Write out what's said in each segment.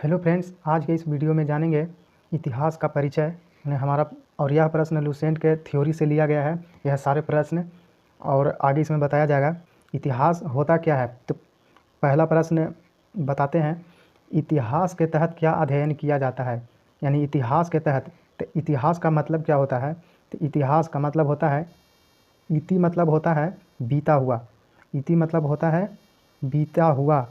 Hello friends, आज के इस वीडियो में जानेंगे इतिहास का परिचय हमारा। और यह प्रश्न लुसेंट के थ्योरी से लिया गया है। यह सारे प्रश्न और आगे इसमें बताया जाएगा इतिहास होता क्या है। तो पहला प्रश्न बताते हैं, इतिहास के तहत क्या अध्ययन किया जाता है। यानी इतिहास के तहत, तो इतिहास का मतलब क्या होता है। तो इतिहास का मतलब होता है, इति मतलब होता है बीता हुआ, इति मतलब होता है बीता हुआ,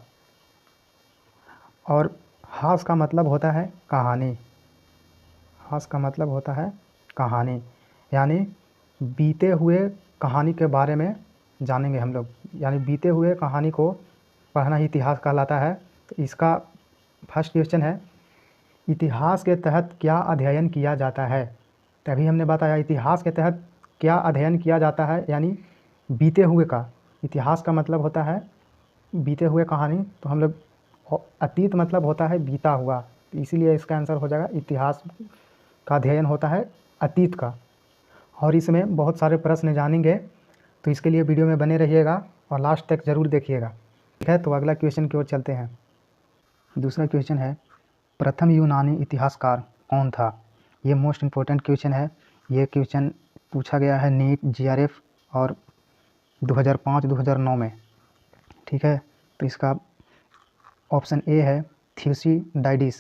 और हास का मतलब होता है कहानी। हास का मतलब होता है कहानी, यानी बीते हुए कहानी के बारे में जानेंगे हम लोग। यानी बीते हुए कहानी को पढ़ना ही इतिहास कहलाता है। तो इसका फर्स्ट क्वेश्चन है, इतिहास के तहत क्या अध्ययन किया जाता है। तभी हमने बताया इतिहास के तहत क्या अध्ययन किया जाता है, यानी बीते हुए का। इतिहास का मतलब होता है बीते हुए कहानी, तो हम लोग अतीत मतलब होता है बीता हुआ, तो इसीलिए इसका आंसर हो जाएगा इतिहास का अध्ययन होता है अतीत का। और इसमें बहुत सारे प्रश्न जानेंगे, तो इसके लिए वीडियो में बने रहिएगा और लास्ट तक ज़रूर देखिएगा। ठीक है, तो अगला क्वेश्चन की ओर चलते हैं। दूसरा क्वेश्चन है, प्रथम यूनानी इतिहासकार कौन था। ये मोस्ट इम्पोर्टेंट क्वेश्चन है। ये क्वेश्चन पूछा गया है नीट, जीआरएफ और 2005-2009 में। ठीक है, तो इसका ऑप्शन ए है थ्यूसिडाइडिस,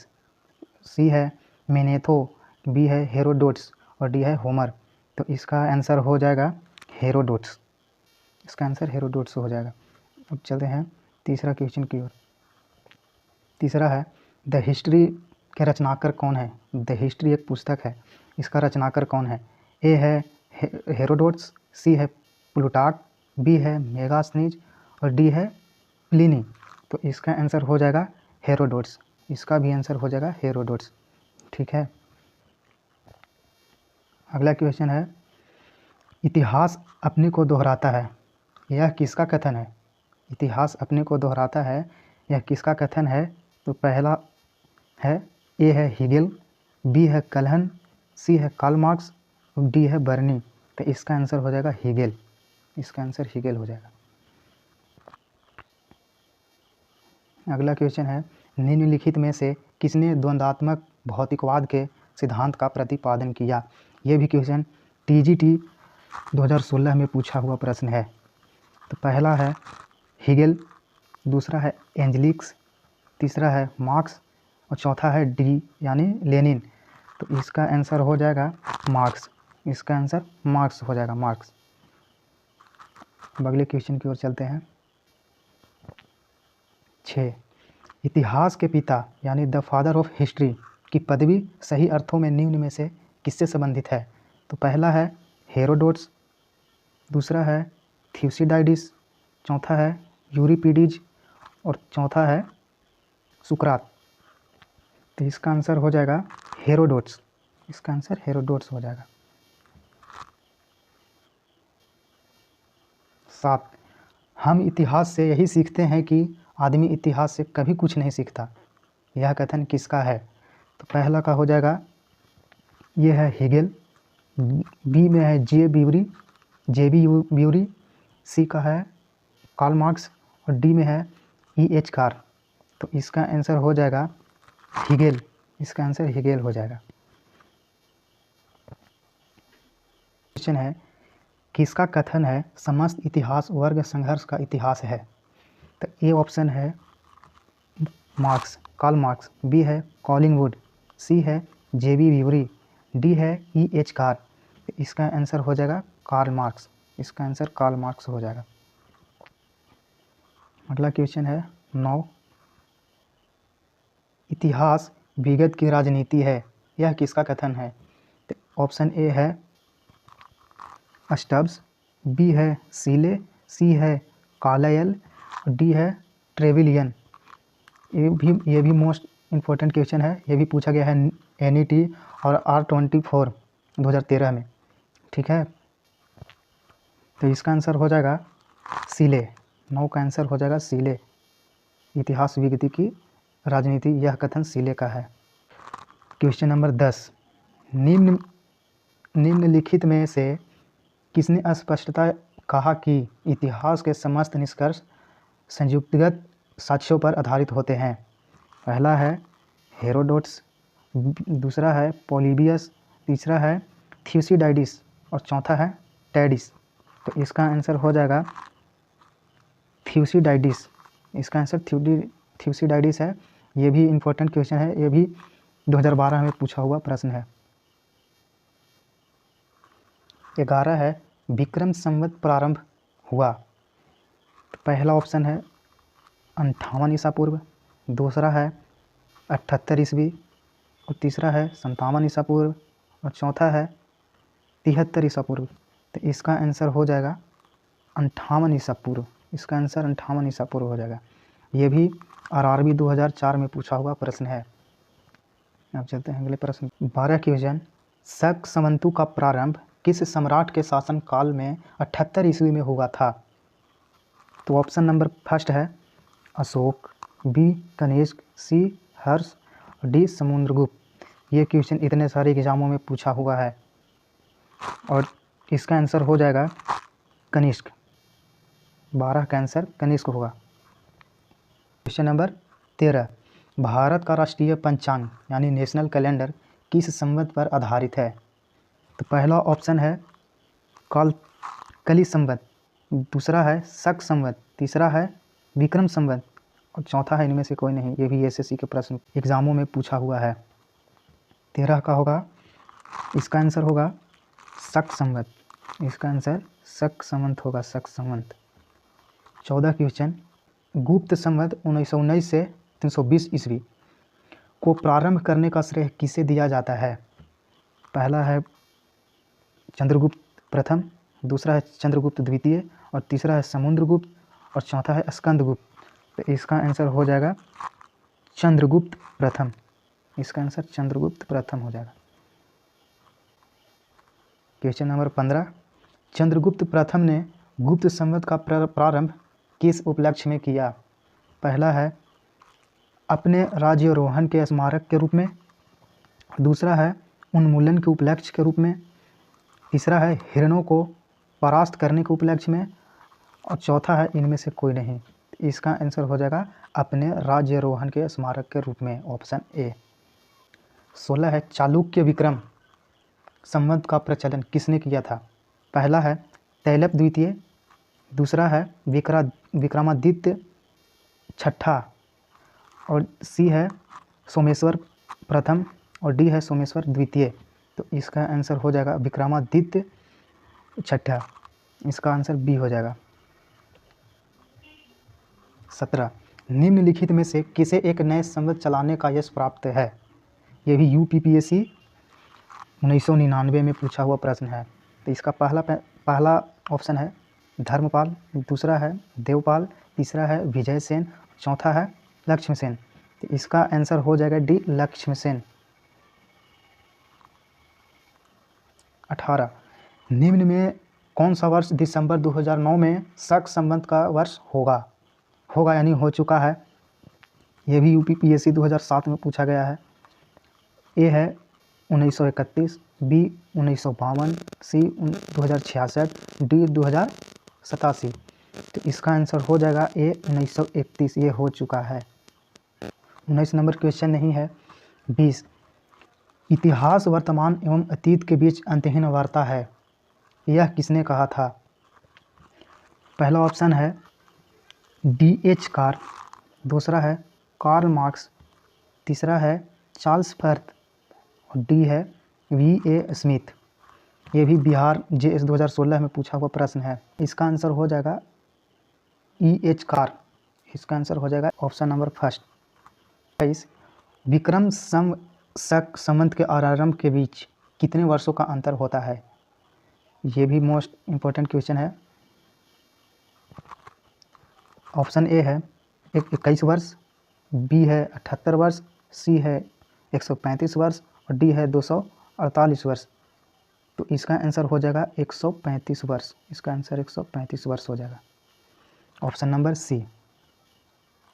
सी है मेनेथो, बी है हेरोडोट्स और डी है होमर। तो इसका आंसर हो जाएगा हेरोडोट्स। इसका आंसर हेरोडोट्स हो जाएगा। अब चलते हैं तीसरा क्वेश्चन की ओर। तीसरा है, द हिस्ट्री के रचनाकार कौन है। द हिस्ट्री एक पुस्तक है, इसका रचनाकार कौन है। ए है हेरोडोट्स, सी है प्लूटार्क, बी है मेगास्थनीज और डी है प्लिनी। तो इसका आंसर हो जाएगा हेरोडोट्स। इसका भी आंसर हो जाएगा हेरोडोट्स। ठीक है, अगला क्वेश्चन है, इतिहास अपने को दोहराता है, यह किसका कथन है। इतिहास अपने को दोहराता है, यह किसका कथन है। तो पहला है, ए है हीगेल, बी है कल्हन, सी है कार्ल मार्क्स और डी है बर्नी। तो इसका आंसर हो जाएगा हीगेल। इसका आंसर हीगेल हो जाएगा। अगला क्वेश्चन है, निम्नलिखित में से किसने द्वंद्वात्मक भौतिकवाद के सिद्धांत का प्रतिपादन किया। यह भी क्वेश्चन टीजीटी 2016 में पूछा हुआ प्रश्न है। तो पहला है हीगेल, दूसरा है एंजलिक्स, तीसरा है मार्क्स और चौथा है डी यानी लेनिन। तो इसका आंसर हो जाएगा मार्क्स। इसका आंसर मार्क्स हो जाएगा, मार्क्स। अब अगले क्वेश्चन की ओर चलते हैं। 6, इतिहास के पिता यानी द फादर ऑफ हिस्ट्री की पदवी सही अर्थों में निम्न में से किससे संबंधित है। तो पहला है हेरोडोट्स, दूसरा है थ्यूसिडाइडिस, चौथा है यूरिपिडीज और चौथा है सुकरात। तो इसका आंसर हो जाएगा हेरोडोट्स। इसका आंसर हेरोडोट्स हो जाएगा। 7, हम इतिहास से यही सीखते हैं कि आदमी इतिहास से कभी कुछ नहीं सीखता, यह कथन किसका है। तो पहला का हो जाएगा, ये है हीगेल, बी में है जे बी ब्यूरी, सी का है कार्ल मार्क्स और डी में है E.H. कार। तो इसका आंसर हो जाएगा हीगेल। इसका आंसर हीगेल हो जाएगा। क्वेश्चन है, किसका कथन है समस्त इतिहास वर्ग संघर्ष का इतिहास है। तो ए ऑप्शन है मार्क्स, कार्ल मार्क्स, बी है कॉलिंगवुड, सी है जे.बी. ब्यूरी, डी है E.H. कार। इसका आंसर हो जाएगा कार्ल मार्क्स। इसका आंसर कार्ल मार्क्स हो जाएगा। अगला क्वेश्चन है 9, इतिहास विगत की राजनीति है, यह किसका कथन है। तो ऑप्शन ए है स्टब्स, बी है सीले, सी है कार्लाइल, डी है ट्रेविलियन। ये भी मोस्ट इम्पोर्टेंट क्वेश्चन है। ये भी पूछा गया है NET और R24 2013 में। ठीक है, तो इसका आंसर हो जाएगा सीले। 9 का आंसर हो जाएगा सीले। इतिहास विगत की राजनीति, यह कथन सीले का है। क्वेश्चन नंबर 10, निम्नलिखित में से किसने स्पष्टता कहा कि इतिहास के समस्त निष्कर्ष संयुक्तिगत साक्ष्यों पर आधारित होते हैं। पहला है हेरोडोट्स, दूसरा है पॉलीबियस, तीसरा है थ्यूसिडाइडिस और चौथा है टैडिस। तो इसका आंसर हो जाएगा थ्यूसिडाइडिस। इसका आंसर थ्यूसिडाइडिस है। ये भी इम्पोर्टेंट क्वेश्चन है, ये भी 2012 में पूछा हुआ प्रश्न है। 11 है विक्रम संवत प्रारंभ हुआ। तो पहला ऑप्शन है 58 ईसा पूर्व, दूसरा है 78 ईस्वी और तीसरा है 57 ईसा पूर्व और चौथा है 73 ईसा पूर्व। तो इसका आंसर हो जाएगा 58 ईसा पूर्व। इसका आंसर 58 ईसा पूर्व हो जाएगा। ये भी RRB 2004 में पूछा हुआ प्रश्न है। अब चलते हैं अगले प्रश्न। 12 क्वेश्चन। शक संवंतु का प्रारंभ किस सम्राट के शासन काल में 78 ईस्वी में हुआ था? तो ऑप्शन नंबर फर्स्ट है अशोक, बी कनिष्क, सी हर्ष, डी समुद्रगुप्त। ये क्वेश्चन इतने सारे एग्जामों में पूछा हुआ है और इसका आंसर हो जाएगा कनिष्क। 12 का आंसर कनिष्क होगा। Question number 13। भारत का राष्ट्रीय पंचांग यानी नेशनल कैलेंडर किस संवत पर आधारित है? तो पहला ऑप्शन है कली संवत, दूसरा है शक संवत, तीसरा है विक्रम संवत और चौथा है इनमें से कोई नहीं। ये भी SSC के प्रश्न एग्जामों में पूछा हुआ है। 13 का होगा, इसका आंसर होगा शक संवत। इसका आंसर शक संवत होगा, शक संवत। 14 क्वेश्चन। गुप्त संवत 1919 से 320 ईस्वी को प्रारंभ करने का श्रेय किसे दिया जाता है? पहला है चंद्रगुप्त प्रथम, दूसरा है चंद्रगुप्त द्वितीय और तीसरा है समुद्रगुप्त और चौथा है स्कंदगुप्त। तो इसका आंसर हो जाएगा चंद्रगुप्त प्रथम। इसका आंसर चंद्रगुप्त प्रथम हो जाएगा। Question number 15। चंद्रगुप्त प्रथम ने गुप्त संवत का प्रारंभ किस उपलक्ष्य में किया? पहला है अपने राज्यारोहण के स्मारक के रूप में, दूसरा है उन्मूलन के उपलक्ष्य के रूप में, तीसरा है हिरणों को परास्त करने के उपलक्ष्य में और चौथा है इनमें से कोई नहीं। इसका आंसर हो जाएगा अपने राज्यारोहण के स्मारक के रूप में, ऑप्शन ए। 16 है चालुक्य विक्रम संवत का प्रचलन किसने किया था? पहला है तैलप द्वितीय, दूसरा है विक्रमादित्य छठा और सी है सोमेश्वर प्रथम और डी है सोमेश्वर द्वितीय। तो इसका आंसर हो जाएगा विक्रमादित्य छठा। इसका आंसर बी हो जाएगा। 17। निम्नलिखित में से किसे एक नए संवत चलाने का यश प्राप्त है? यह भी UPPSC 1999 में पूछा हुआ प्रश्न है। तो इसका पहला ऑप्शन है धर्मपाल, दूसरा है देवपाल, तीसरा है विजयसेन, चौथा है लक्ष्मसेन। तो इसका आंसर हो जाएगा डी लक्ष्मसेन। 18। निम्न में कौन सा वर्ष दिसंबर 2009 में शक संवत का वर्ष होगा यानी हो चुका है? यह भी UPPSC 2007 में पूछा गया है। ए है 1931, बी 1952, सी 2066, डी 2087। तो इसका आंसर हो जाएगा ए 1931। ये हो चुका है। 19 नंबर क्वेश्चन नहीं है। 20। इतिहास वर्तमान एवं अतीत के बीच अंतहीन वार्ता है, यह किसने कहा था? पहला ऑप्शन है DH कार, दूसरा है कार्ल मार्क्स, तीसरा है चार्ल्स फर्थ और डी है VA स्मिथ। ये भी बिहार JS 2016 में पूछा हुआ प्रश्न है। इसका आंसर हो जाएगा EH कार। इसका आंसर हो जाएगा ऑप्शन नंबर फर्स्ट। 22। विक्रम शक संवत के आरंभ के बीच कितने वर्षों का अंतर होता है? ये भी मोस्ट इम्पोर्टेंट क्वेश्चन है। ऑप्शन ए है 21 वर्ष, बी है 78 वर्ष, सी है 135 वर्ष और डी है 248 वर्ष। तो इसका आंसर हो जाएगा 135 वर्ष। इसका आंसर 135 वर्ष हो जाएगा, ऑप्शन नंबर सी।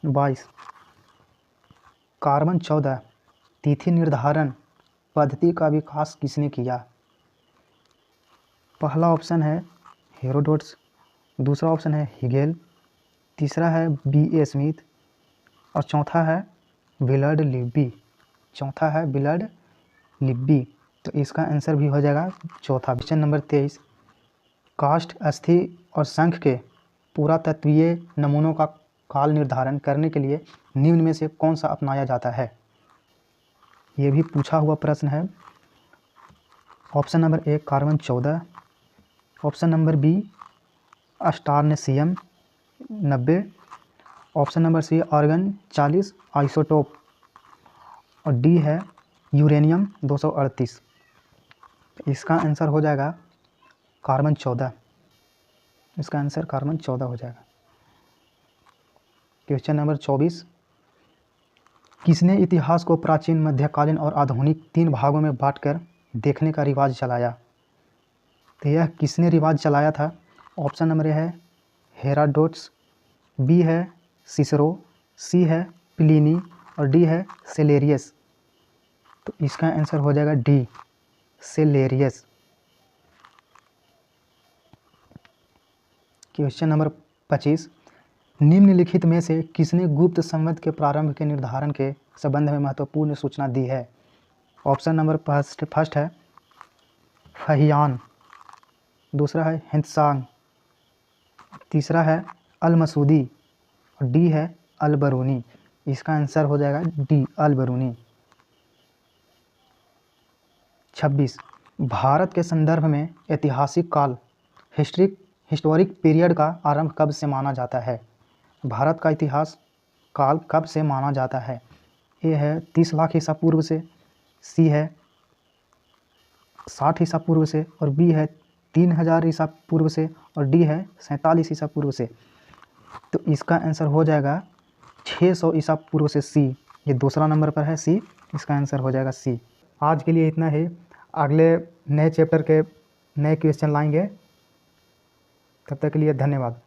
22। कार्बन 14 तिथि निर्धारण पद्धति का विकास किसने किया? पहला ऑप्शन है हेरोडोट्स, दूसरा ऑप्शन है हिगेल, तीसरा है BA स्मिथ और चौथा है विलर्ड लिब्बी। चौथा है ब्लड लिब्बी, तो इसका आंसर भी हो जाएगा चौथा। क्वेश्चन नंबर 23, काष्ठ, अस्थि और शंख के पुरातत्वीय नमूनों का काल निर्धारण करने के लिए निम्न में से कौन सा अपनाया जाता है? ये भी पूछा हुआ प्रश्न है। Option number A carbon 14, option number B अस्टार्नेसियम 90, option number C argon 40 isotope, और डी है यूरेनियम 238। इसका आंसर हो जाएगा कार्बन 14। इसका आंसर कार्बन 14 हो जाएगा। क्वेश्चन नंबर 24, किसने इतिहास को प्राचीन, मध्यकालीन और आधुनिक 3 भागों में बांटकर देखने का रिवाज चलाया? तो यह किसने रिवाज चलाया था? ऑप्शन नंबर ए है हेराडोट्स, बी है सिसरो, सी है प्लिनी और डी है सेलेरियस। तो इसका आंसर हो जाएगा डी सेलेरियस। क्वेश्चन नंबर 25, निम्नलिखित में से किसने गुप्त संवत के प्रारंभ के निर्धारण के संबंध में महत्वपूर्ण सूचना दी है? ऑप्शन नंबर फर्स्ट है फहियान, दूसरा है हिंदसांग, तीसरा है अल-मसूदी और डी है अल-बरूनी। इसका आंसर हो जाएगा डी अल-बरूनी। 26, भारत के संदर्भ में ऐतिहासिक काल हिस्टोरिक पीरियड का आरंभ कब से माना जाता है? भारत का इतिहास काल कब से माना जाता है? ए है 30 लाख ईसा पूर्व से, सी है 60 ईसा पूर्व से और बी है 3000 ईसा पूर्व से और डी है 47 ईसा पूर्व से। तो इसका आंसर हो जाएगा 600 ईसा पूर्व से, सी। ये दूसरा नंबर पर है सी, इसका आंसर हो जाएगा सी। आज के लिए इतना ही। अगले नए चैप्टर के नए क्वेश्चन लाएंगे। तब तक के लिए धन्यवाद।